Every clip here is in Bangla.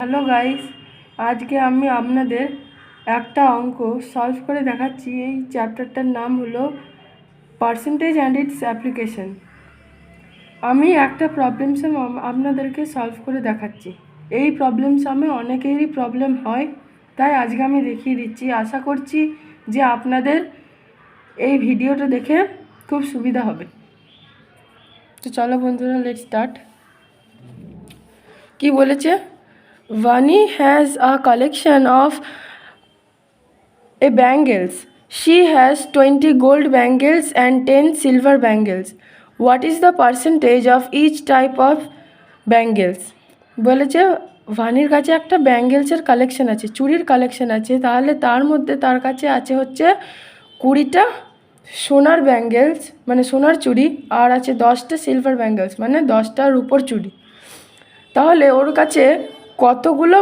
হ্যালো গাইস, আজকে আমি আপনাদের একটা অঙ্ক সলভ করে দেখাচ্ছি। এই চ্যাপ্টারটার নাম হলো পার্সেন্টেজ অ্যান্ড ইটস অ্যাপ্লিকেশন। আমি একটা প্রবলেম সাম আপনাদেরকে সলভ করে দেখাচ্ছি। এই প্রবলেম সামে অনেকেরই প্রবলেম হয়, তাই আজকে আমি দেখিয়ে দিচ্ছি। আশা করছি যে আপনাদের এই ভিডিওটা দেখে খুব সুবিধা হবে। তো চলো বন্ধুরা, লেটস স্টার্ট। কি বলেছে? Vani has a collection of bangles. She has 20 gold bangles and 10 silver bangles. What is the percentage of each type of bangles? বলেছে ভানির কাছে একটা ব্যাঙ্গেলসের কালেকশন আছে, চুড়ির কালেকশন আছে। তাহলে তার মধ্যে তার কাছে আছে হচ্ছে 20টা সোনার ব্যাঙ্গেলস মানে সোনার চুড়ি, আর আছে 10টা সিলভার ব্যাঙ্গেলস মানে 10টা রূপোর চুড়ি। তাহলে ওর কাছে কতগুলো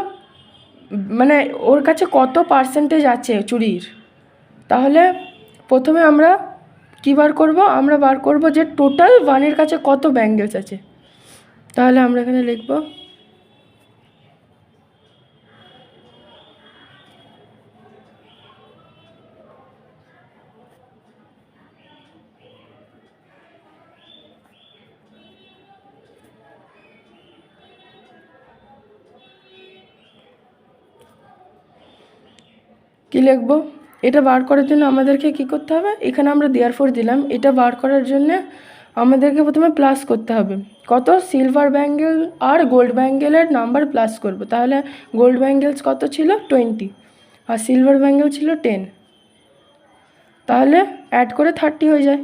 মানে ওর কাছে কত পার্সেন্টেজ আছে চুড়ির? তাহলে প্রথমে আমরা কী বার করব? আমরা বার করব যে টোটাল ভানির কাছে কত ব্যাঙ্গেলস আছে। তাহলে আমরা এখানে লিখব কি লিখব? এটা বার করার জন্য আমাদেরকে কি করতে হবে? এখানে আমরা দেয়ারফর দিলাম। এটা বার করার জন্য আমাদেরকে প্রথমে প্লাস করতে হবে। কত? সিলভার ব্যাঙ্গেল আর গোল্ড ব্যাঙ্গেলের নাম্বার প্লাস করব। তাহলে গোল্ড ব্যাঙ্গেলস কত ছিল? 20, আর সিলভার ব্যাঙ্গেল ছিল 10। তাহলে অ্যাড করে 30 হয়ে যায়।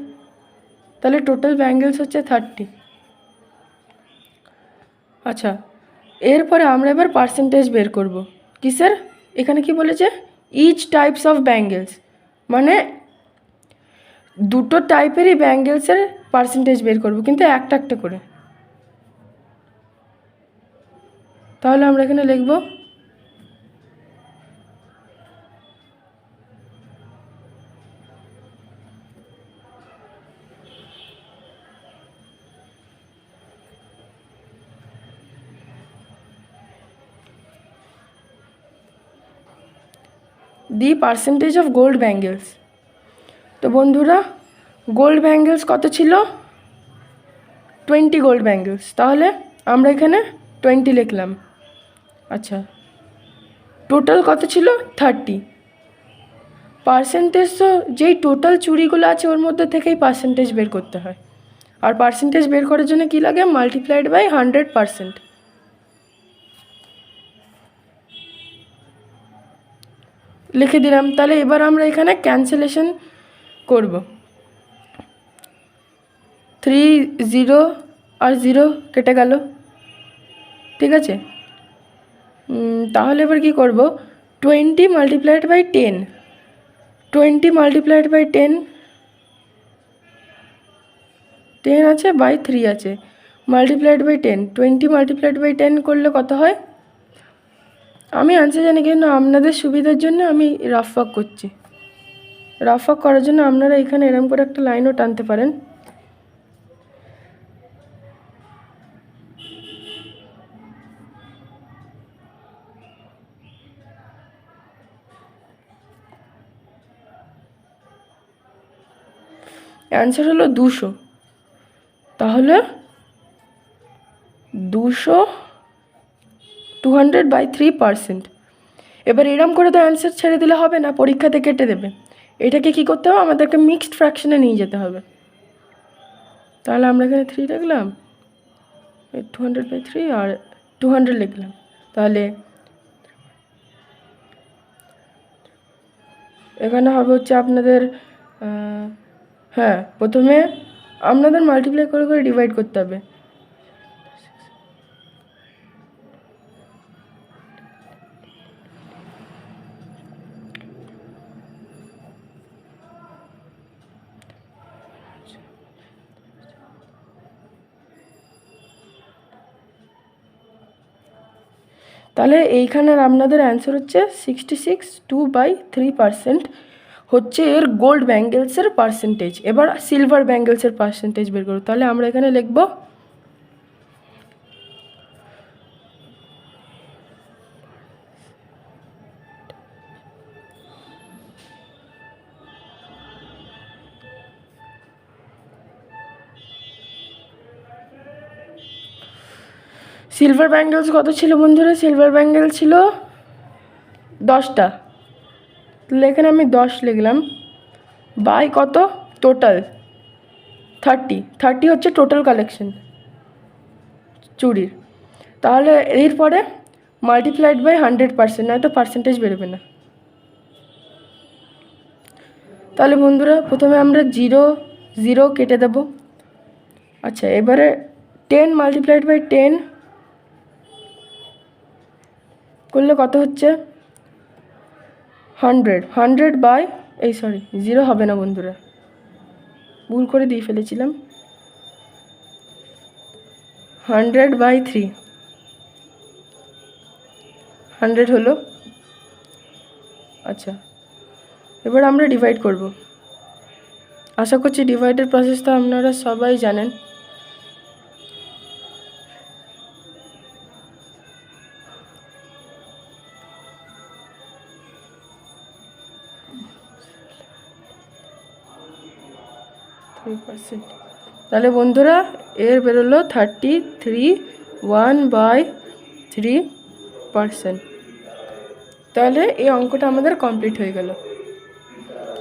তাহলে টোটাল ব্যাঙ্গেলস হচ্ছে 30। আচ্ছা, এরপরে আমরা এবার পার্সেন্টেজ বের করব। কিসের? এখানে কি বলেছে? ইচ টাইপস অফ ব্যাঙ্গেলস, মানে দুটো টাইপেরই ব্যাঙ্গেলসের পার্সেন্টেজ বের করব, কিন্তু একটা একটা করে। তাহলে আমরা এখানে লিখব the percentage of gold bangles. তো বন্ধুরা, গোল্ড ব্যাঙ্গেলস কত ছিল? 20 গোল্ড ব্যাঙ্গেলস। তাহলে আমরা এখানে 20 লিখলাম। আচ্ছা, টোটাল কত ছিল? 30। পার্সেন্টেজ তো যেই টোটাল চুড়িগুলো আছে ওর মধ্যে থেকেই পার্সেন্টেজ বের করতে হয়, আর পার্সেন্টেজ বের করার জন্য কী লাগে? Multiplied by 100%। লিখে দিলাম। তাহলে এবার আমরা এখানে ক্যান্সেলেশন করব। 3 0 আর 0 কেটে গেল, ঠিক আছে। তাহলে এবার কি করব? 20 মাল্টিপ্লাইড বাই 10, 20 মাল্টিপ্লাইড বাই 10, 10 আছে বাই 3 আছে, মাল্টিপ্লাইড বাই 10, 20 মাল্টিপ্লাইড বাই 10 করলে কত হয়? আমি আনসার জানি, কিন্তু আপনাদের সুবিধার জন্য আমি রাফ ওয়ার্ক করছি। রাফ ওয়ার্ক করার জন্য আপনারা এখানে এরকম করে একটা লাইনও টানতে পারেন। অ্যান্সার হলো 200। তাহলে 200 বাই 3%। এবার এরম করে তো অ্যান্সার ছেড়ে দিলে হবে না, পরীক্ষাতে কেটে দেবে। এটাকে কি করতে হবে? আমাদেরকে মিক্সড ফ্র্যাকশনে নিয়ে যেতে হবে। তাহলে আমরা এখানে 3 লিখলাম, 200 বাই 3 আর 200 লিখলাম। তাহলে এখানে হবে হচ্ছে আপনাদের হ্যাঁ, প্রথমে আপনাদের মাল্টিপ্লাই করে করে ডিভাইড করতে হবে। তাহলে এইখানের আপনাদের অ্যান্সার হচ্ছে 66.2/3% হচ্ছে এর গোল্ড ব্যাঙ্গেলসের পার্সেন্টেজ। এবার সিলভার ব্যাঙ্গেলসের পার্সেন্টেজ বের করব। তাহলে আমরা এখানে লিখব সিলভার ব্যাঙ্গেলস কত ছিল বন্ধুরা? সিলভার ব্যাঙ্গেল ছিল 10টা, তাহলে এখানে আমি 10 লিখলাম, বাই কত টোটাল 30 হচ্ছে টোটাল কালেকশন চুড়ির। তাহলে এরপরে মাল্টিপ্লাইড বাই 100%, নয়তো পার্সেন্টেজ বেরোবে না। তাহলে বন্ধুরা প্রথমে আমরা 0 0 কেটে দেব। আচ্ছা, এবারে 10 মাল্টিপ্লাইড বাই 10 করলে কত হচ্ছে? 100 বাই 0 হবে না বন্ধুরা, ভুল করে দিয়ে ফেলেছিলাম। 100/3 100 হলো। আচ্ছা, এবার আমরা ডিভাইড করব। আশা করছি ডিভাইডের প্রসেসটা আপনারা সবাই জানেন। তাহলে বন্ধুরা এর বেরোলো 33(1/3%। তাহলে এই অঙ্কটা আমাদের কমপ্লিট হয়ে গেল।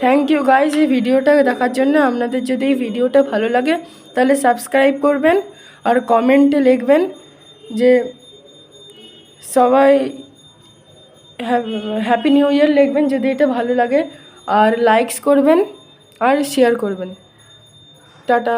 থ্যাংক ইউ গাইজ এই ভিডিওটা দেখার জন্য। আপনাদের যদি এই ভিডিওটা ভালো লাগে তাহলে সাবস্ক্রাইব করবেন আর কমেন্টে লিখবেন যে সবাই হ্যাপি নিউ ইয়ার লিখবেন যদি এটা ভালো লাগে, আর লাইকস করবেন আর শেয়ার করবেন। টাটা।